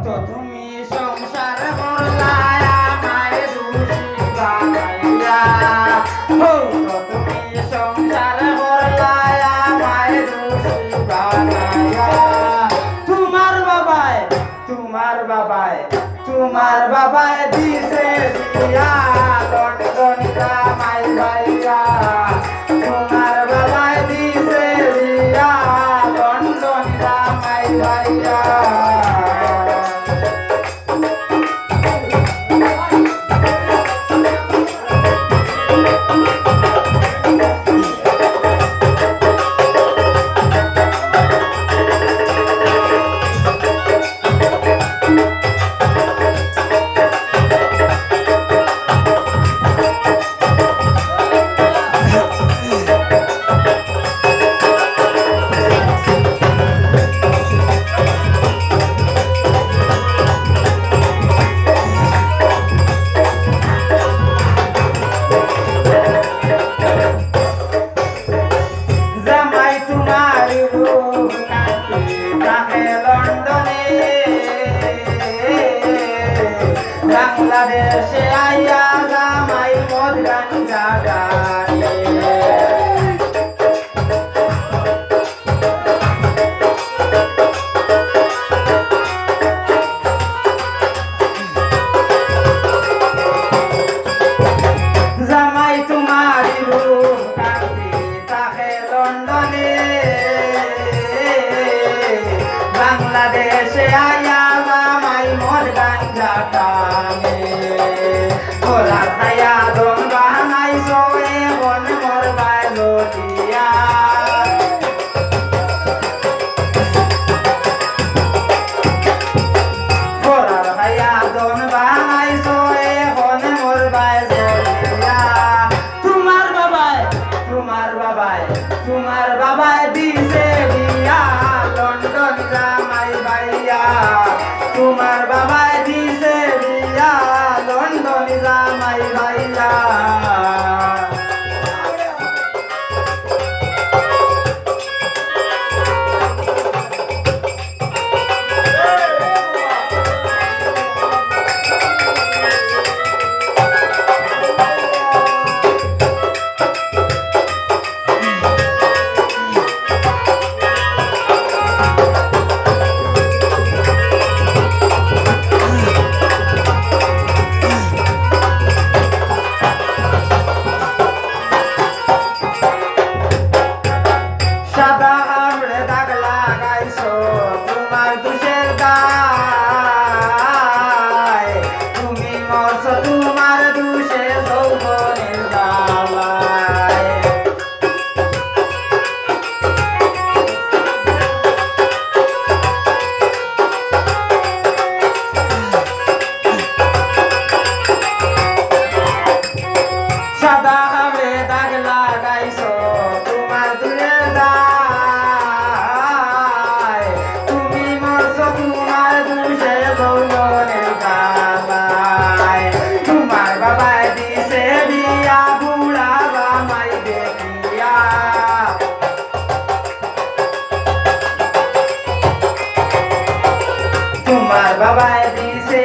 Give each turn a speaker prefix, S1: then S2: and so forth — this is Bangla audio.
S1: তো তুমি সংসার করলা আমায় দুষি বানাইয়া ও তো তুমি সংসার করলা আমায় দুষি বানাইয়া তোমার বাবায় দিছে দিয়া লন্ডন জামাই ভাইয়া তোমার বাবায় দিছে দিয়া লন্ডন জামাই ভাইয়া বাংলাদেশে আইয়া জামাই মদ গাঞ্জা গানে জামাই তোমার রূপ কান্দি তাকে লন্ডনে বাংলাদেশে আইয়া জামাই মদ গাঞ্জা গানে ওরা খায়া দম বানাইছো এখন মোর বাইলো দিয়া ওরা খায়া দম বানাইছো এখন মোর বাইলো দিয়া তোমার বাবায় দিছে দিয়া লন্ডন জামাই ভাইয়া তোমার বাবায় দিছে দিয়া লন্ডন জামাই ভাইয়া সাদা আমড়ে দাগ লাগাইছো তোমার দুষের গায় তুমি মরছো তোমার দুষে যৌবনের জ্বালায় সাদা আমড়ে দাগ লাগাইছো তোমার দুষের গায় তুমি মরছো তোমার দুষে যৌবনের জ্বালায় তোমার বাবায় দিছে বিয়া বুড়া জামাই দেখিয়া তোমার বাবায় দিছে